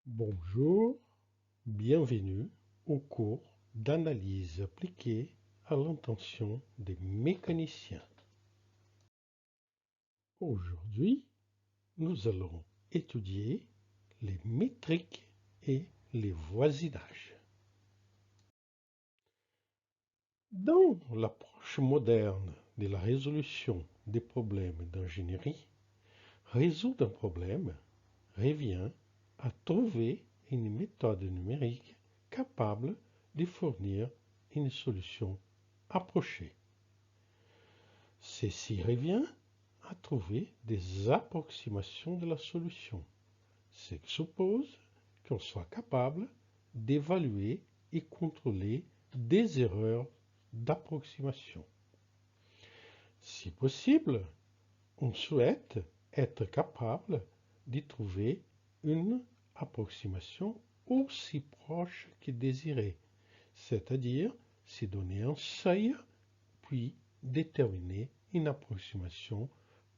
Bonjour, bienvenue au cours d'analyse appliquée à l'intention des mécaniciens. Aujourd'hui, nous allons étudier les métriques et les voisinages. Dans l'approche moderne de la résolution des problèmes d'ingénierie, résoudre un problème revient à trouver une méthode numérique capable de fournir une solution approchée. Ceci revient à trouver des approximations de la solution, ce qui suppose qu'on soit capable d'évaluer et contrôler des erreurs d'approximation. Si possible, on souhaite être capable de trouver une approximation aussi proche que désirée, c'est-à-dire se donner un seuil, puis déterminer une approximation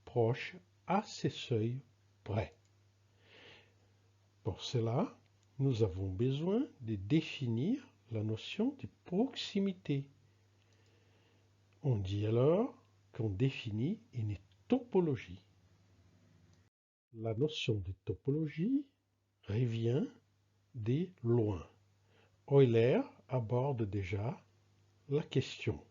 proche à ce seuil près. Pour cela, nous avons besoin de définir la notion de proximité. On dit alors qu'on définit une topologie. La notion de topologie revient des loin. Euler aborde déjà la question.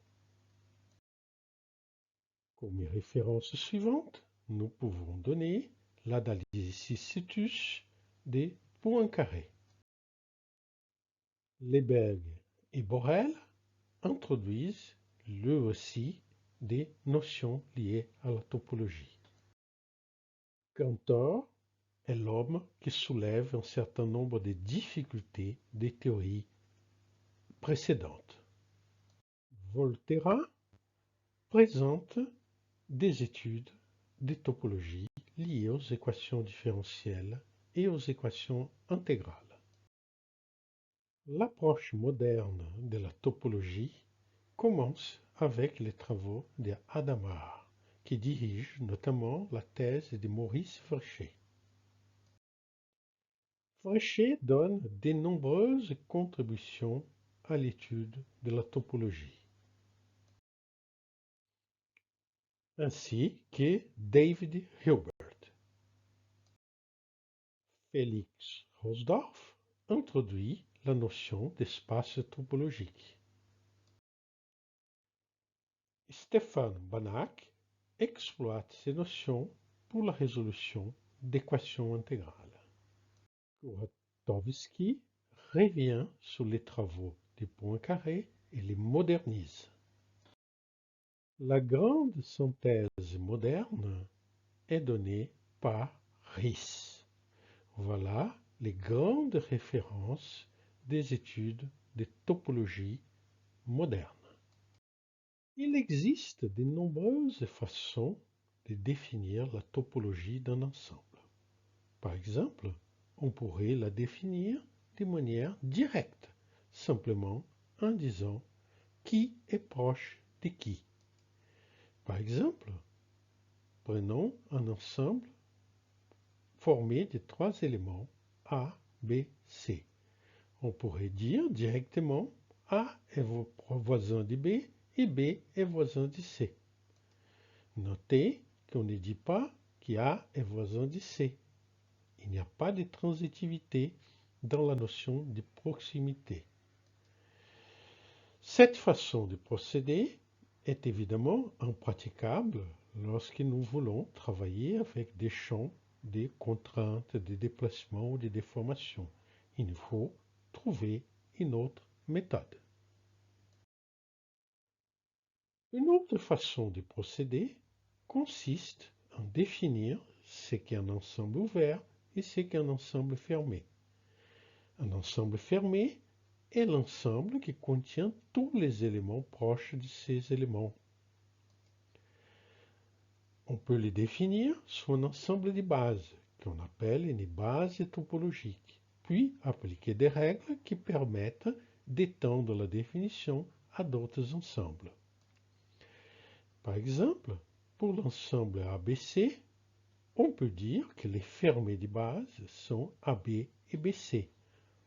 Comme référence suivante, nous pouvons donner l'analyse situs des points carrés. Lebesgue et Borel introduisent eux aussi des notions liées à la topologie. Cantor est l'homme qui soulève un certain nombre de difficultés des théories précédentes. Volterra présente des études de topologie liées aux équations différentielles et aux équations intégrales. L'approche moderne de la topologie commence avec les travaux de Hadamard, qui dirige notamment la thèse de Maurice Fréchet. Fréchet donne de nombreuses contributions à l'étude de la topologie, ainsi que David Hilbert. Félix Hausdorff introduit la notion d'espace topologique. Stefan Banach exploite ces notions pour la résolution d'équations intégrales. Kuratowski revient sur les travaux des points carrés et les modernise. La grande synthèse moderne est donnée par Riesz. Voilà les grandes références des études de topologie moderne. Il existe de nombreuses façons de définir la topologie d'un ensemble. Par exemple, on pourrait la définir de manière directe, simplement en disant qui est proche de qui. Par exemple, prenons un ensemble formé de trois éléments A, B, C. On pourrait dire directement A est voisin de B et B est voisin de C. Notez qu'on ne dit pas qu'A est voisin de C. Il n'y a pas de transitivité dans la notion de proximité. Cette façon de procéder est évidemment impraticable lorsque nous voulons travailler avec des champs, des contraintes, des déplacements ou des déformations. Il nous faut trouver une autre méthode. Une autre façon de procéder consiste en définir ce qu'est un ensemble ouvert et ce qu'est un ensemble fermé. Un ensemble fermé est l'ensemble qui contient tous les éléments proches de ces éléments. On peut les définir sous un ensemble de bases, qu'on appelle une base topologique, puis appliquer des règles qui permettent d'étendre la définition à d'autres ensembles. Par exemple, pour l'ensemble ABC, on peut dire que les fermés de base sont AB et BC,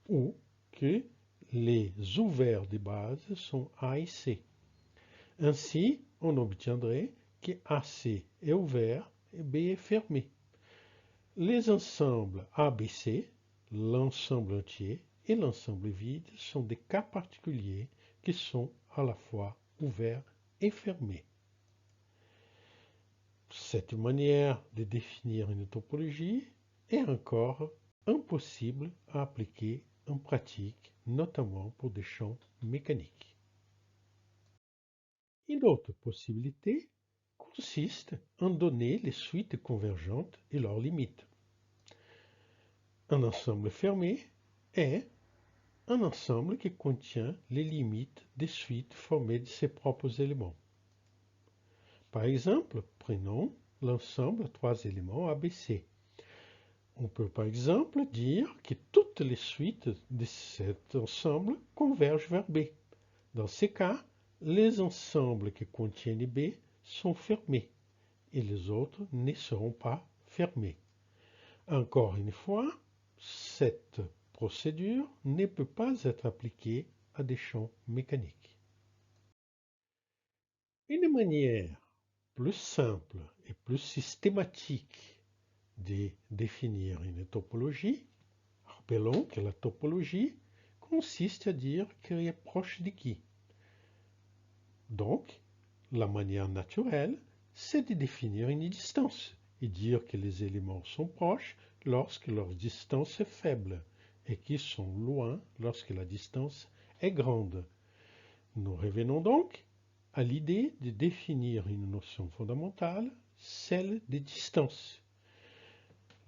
ou que les ouverts des bases sont A et C. Ainsi, on obtiendrait que AC est ouvert et B est fermé. Les ensembles ABC, l'ensemble entier et l'ensemble vide sont des cas particuliers qui sont à la fois ouverts et fermés. Cette manière de définir une topologie est encore impossible à appliquer en pratique, notamment pour des champs mécaniques. Une autre possibilité consiste en donner les suites convergentes et leurs limites. Un ensemble fermé est un ensemble qui contient les limites des suites formées de ses propres éléments. Par exemple, prenons l'ensemble à 3 éléments ABC. On peut par exemple dire que toutes les suites de cet ensemble convergent vers B. Dans ces cas, les ensembles qui contiennent B sont fermés et les autres ne seront pas fermés. Encore une fois, cette procédure ne peut pas être appliquée à des champs mécaniques. Une manière plus simple et plus systématique de définir une topologie, rappelons que la topologie consiste à dire qu'elle est proche de qui. Donc, la manière naturelle, c'est de définir une distance et dire que les éléments sont proches lorsque leur distance est faible et qu'ils sont loin lorsque la distance est grande. Nous revenons donc à l'idée de définir une notion fondamentale, celle de distance.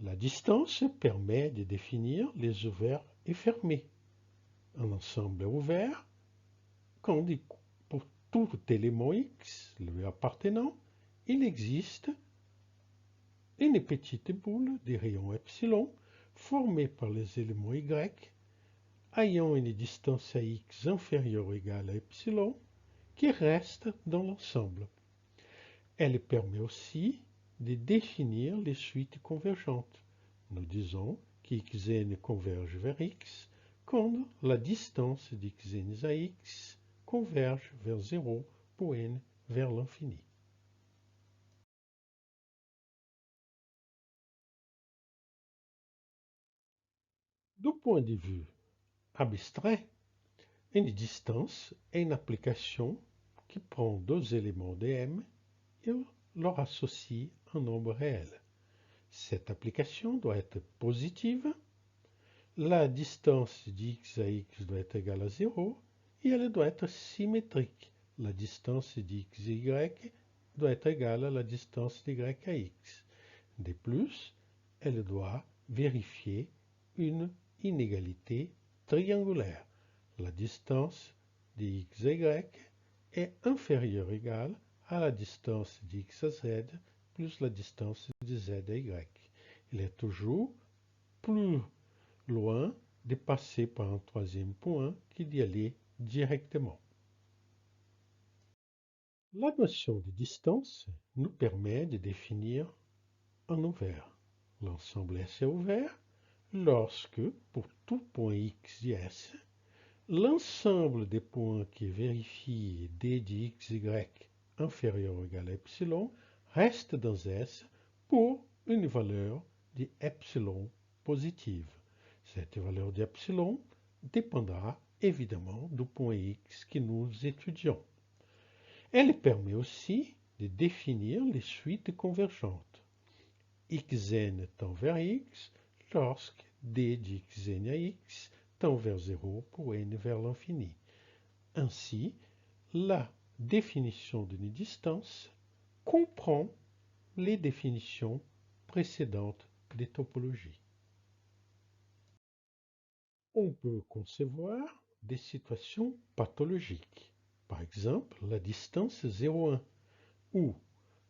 La distance permet de définir les ouverts et fermés. Un ensemble ouvert, quand pour tout élément X lui appartenant, il existe une petite boule de rayon epsilon formée par les éléments Y ayant une distance à X inférieure ou égale à epsilon qui reste dans l'ensemble. Elle permet aussi de définir les suites convergentes. Nous disons qu'Xn converge vers X quand la distance d'Xn à X converge vers 0 pour n vers l'infini. Du point de vue abstrait, une distance est une application qui prend deux éléments de M et leur associe un nombre réel. Cette application doit être positive, la distance d'x à x doit être égale à 0 et elle doit être symétrique. La distance d'x à y doit être égale à la distance d'y à x. De plus, elle doit vérifier une inégalité triangulaire. La distance de x à y est inférieure ou égale à la distance d'x à z plus la distance de z à y. Il est toujours plus loin de passer par un troisième point que d'y aller directement. La notion de distance nous permet de définir un ouvert. L'ensemble S est ouvert lorsque, pour tout point x de S, l'ensemble des points qui vérifient d de x, y inférieur ou égal à epsilon reste dans S pour une valeur de epsilon positive. Cette valeur d'epsilon dépendra évidemment du point x que nous étudions. Elle permet aussi de définir les suites convergentes. Xn tend vers x lorsque d de xn à x tend vers 0 pour n vers l'infini. Ainsi, la définition d'une distance comprend les définitions précédentes des topologies. On peut concevoir des situations pathologiques, par exemple la distance 0,1, où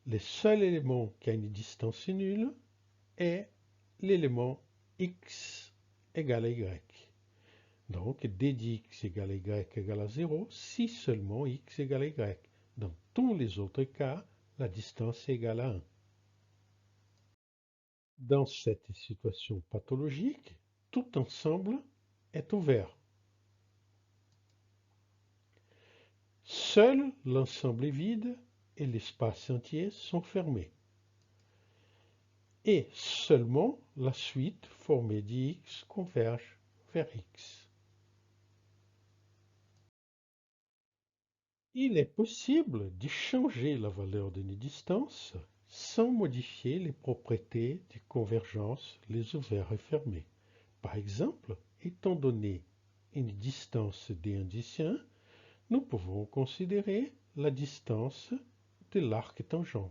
le seul élément qui a une distance nulle est l'élément x égale à y. Donc d de x égale à y égale à 0 si seulement x égale à y. Dans tous les autres cas, la distance est égale à 1. Dans cette situation pathologique, tout ensemble est ouvert. Seul l'ensemble est vide et l'espace entier sont fermés. Et seulement la suite formée d'X converge vers X. Il est possible de changer la valeur d'une distance sans modifier les propriétés de convergence, les ouverts et fermés. Par exemple, étant donné une distance d indicien, nous pouvons considérer la distance de l'arc tangent.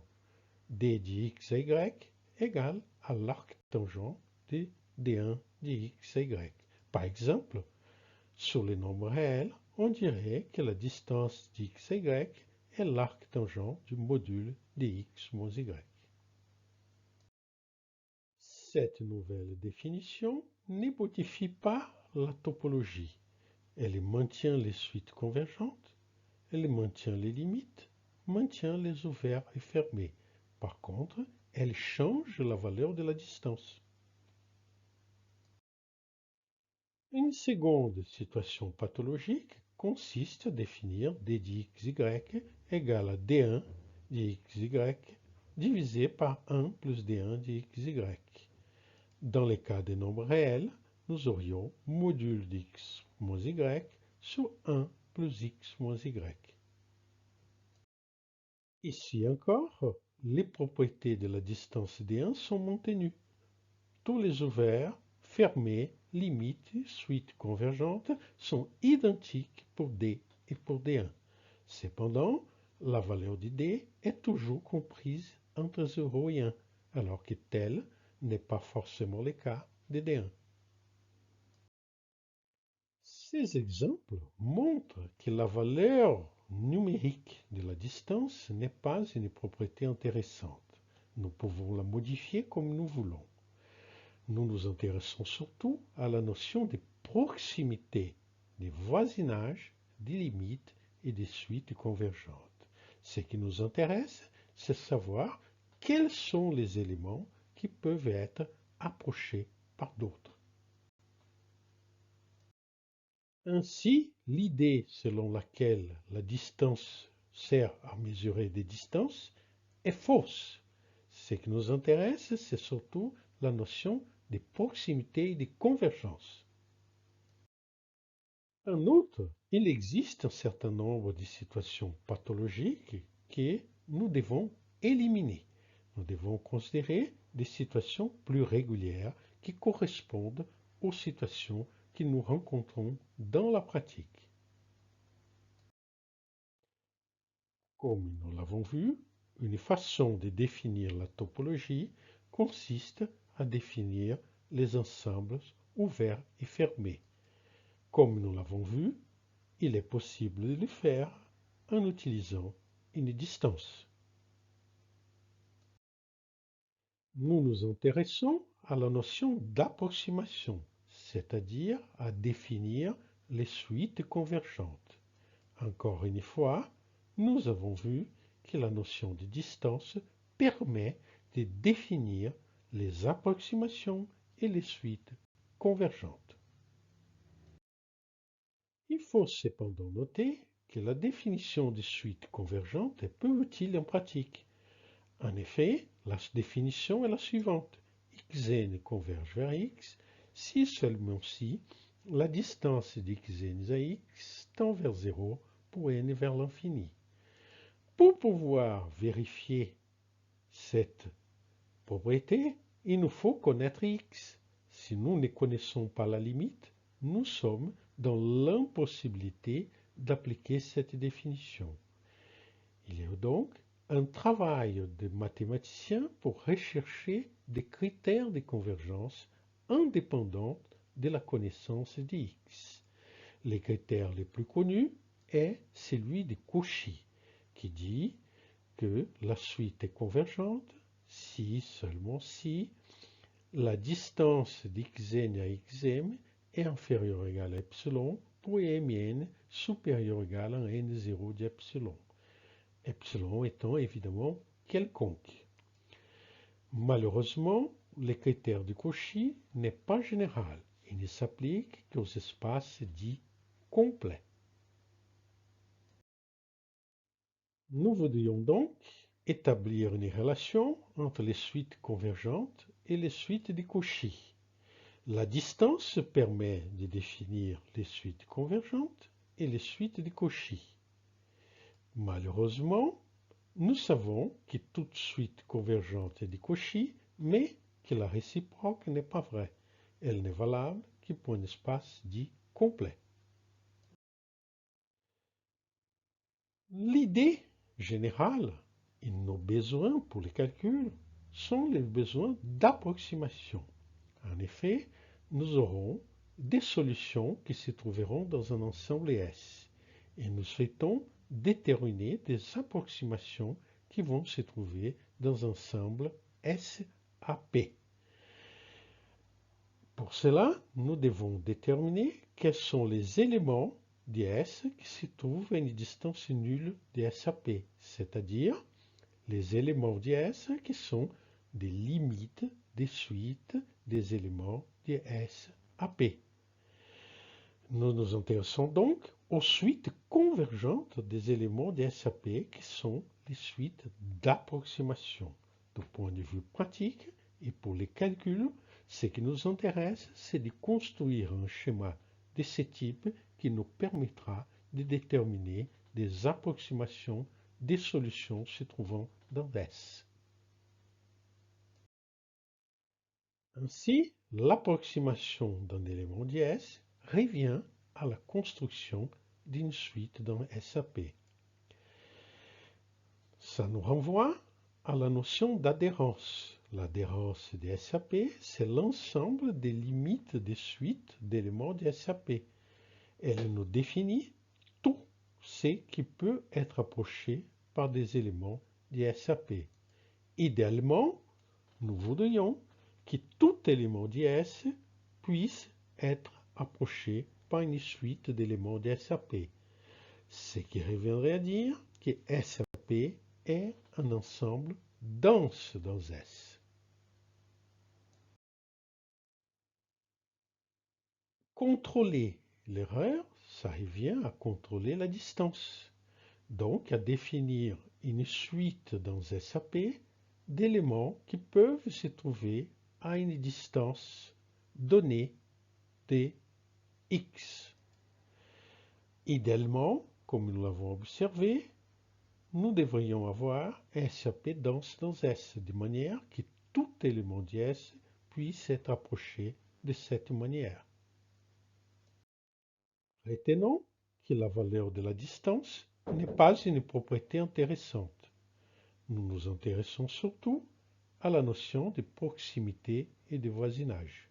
D de x à y égale à l'arc tangent de d1 de x à y. Par exemple, sur les nombres réels, on dirait que la distance d'x à y est l'arc tangent du module de x moins y. Cette nouvelle définition ne modifie pas la topologie. Elle maintient les suites convergentes, elle maintient les limites, maintient les ouverts et fermés. Par contre, elle change la valeur de la distance. Une seconde situation pathologique consiste à définir d de xy égale à d1 de xy divisé par 1 plus d1 de xy. Dans les cas des nombres réels, nous aurions module d'x moins y sur 1 plus x moins y. Ici encore, les propriétés de la distance d1 sont maintenues. Tous les ouverts, fermés, limites, suites convergentes sont identiques pour d et pour d1. Cependant, la valeur de d est toujours comprise entre 0 et 1, alors que tel n'est pas forcément le cas de d1. Ces exemples montrent que la valeur numérique de la distance n'est pas une propriété intéressante. Nous pouvons la modifier comme nous voulons. Nous nous intéressons surtout à la notion de proximité, de voisinage, des limites et des suites convergentes. Ce qui nous intéresse, c'est savoir quels sont les éléments qui peuvent être approchés par d'autres. Ainsi, l'idée selon laquelle la distance sert à mesurer des distances est fausse. Ce qui nous intéresse, c'est surtout la notion de proximité et de convergence. En outre, il existe un certain nombre de situations pathologiques que nous devons éliminer. Nous devons considérer des situations plus régulières qui correspondent aux situations que nous rencontrons dans la pratique. Comme nous l'avons vu, une façon de définir la topologie consiste à définir les ensembles ouverts et fermés. Comme nous l'avons vu, il est possible de le faire en utilisant une distance. Nous nous intéressons à la notion d'approximation, c'est-à-dire à définir les suites convergentes. Encore une fois, nous avons vu que la notion de distance permet de définir les approximations et les suites convergentes. Il faut cependant noter que la définition de suite convergente est peu utile en pratique. En effet, la définition est la suivante. Xn converge vers x si seulement si la distance d'xn à x tend vers 0 pour n vers l'infini. Pour pouvoir vérifier cette propriété, il nous faut connaître x. Si nous ne connaissons pas la limite, nous sommes dans l'impossibilité d'appliquer cette définition. Il y a donc un travail de mathématicien pour rechercher des critères de convergence indépendants de la connaissance de x. Les critères les plus connus est celui de Cauchy, qui dit que la suite est convergente si, seulement si, la distance d'xn à xm est inférieure ou égale à epsilon pour mn supérieur ou égal à n0 d'epsilon. Epsilon étant évidemment quelconque. Malheureusement, le critère de Cauchy n'est pas général et ne s'applique qu'aux espaces dits complets. Nous voudrions donc établir une relation entre les suites convergentes et les suites de Cauchy. La distance permet de définir les suites convergentes et les suites de Cauchy. Malheureusement, nous savons que toute suite convergente est de Cauchy, mais que la réciproque n'est pas vraie. Elle n'est valable que pour un espace dit complet. L'idée générale et nos besoins pour les calculs sont les besoins d'approximation. En effet, nous aurons des solutions qui se trouveront dans un ensemble S et nous souhaitons déterminer des approximations qui vont se trouver dans un ensemble SAP. Pour cela, nous devons déterminer quels sont les éléments de S qui se trouvent à une distance nulle de SAP, c'est-à-dire les éléments de S qui sont des limites des suites des éléments de SAP. Nous nous intéressons donc aux suites convergentes des éléments de SAP qui sont les suites d'approximation. Du point de vue pratique et pour les calculs, ce qui nous intéresse, c'est de construire un schéma de ce type qui nous permettra de déterminer des approximations des solutions se trouvant dans S. Ainsi, l'approximation d'un élément de S revient à la construction d'une suite dans SAP. Ça nous renvoie à la notion d'adhérence. L'adhérence des SAP, c'est l'ensemble des limites des suites d'éléments de SAP. Elle nous définit tout ce qui peut être approché par des éléments de SAP. Idéalement, nous voudrions que tout élément d'IS puisse être approché par une suite d'éléments de SAP, ce qui reviendrait à dire que SAP est un ensemble dense dans S. Contrôler l'erreur, ça revient à contrôler la distance, donc à définir une suite dans SAP d'éléments qui peuvent se trouver à une distance donnée de x. Idéalement, comme nous l'avons observé, nous devrions avoir un SAP dense dans S, de manière que tout élément de S puisse être approché de cette manière. Retenons que la valeur de la distance n'est pas une propriété intéressante. Nous nous intéressons surtout à la notion de proximité et de voisinage.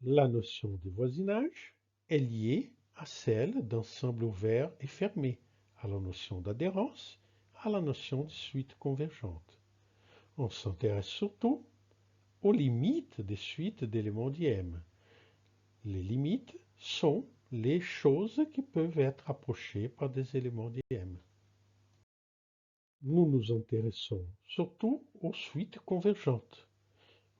La notion de voisinage est liée à celle d'ensemble ouvert et fermé, à la notion d'adhérence, à la notion de suite convergente. On s'intéresse surtout aux limites des suites d'éléments d'IM. Les limites sont les choses qui peuvent être approchées par des éléments d'IM. Nous nous intéressons surtout aux suites convergentes.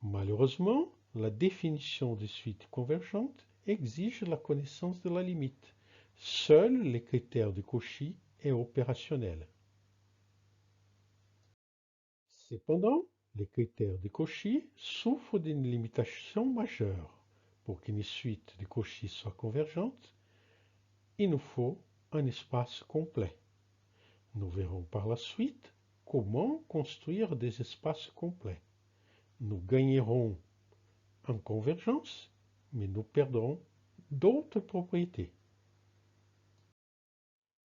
Malheureusement, la définition des suites convergentes exige la connaissance de la limite. Seul le critère de Cauchy est opérationnel. Cependant, les critères de Cauchy souffrent d'une limitation majeure. Pour qu'une suite de Cauchy soit convergente, il nous faut un espace complet. Nous verrons par la suite comment construire des espaces complets. Nous gagnerons en convergence, mais nous perdrons d'autres propriétés.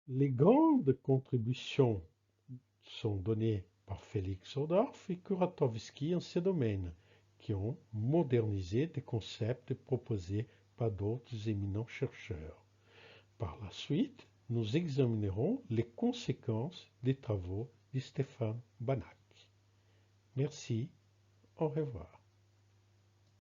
Les grandes contributions sont données par Félix Odorf et Kuratowski en ce domaine, qui ont modernisé des concepts proposés par d'autres éminents chercheurs. Par la suite, nous examinerons les conséquences des travaux de Stéphane Banach. Merci, au revoir.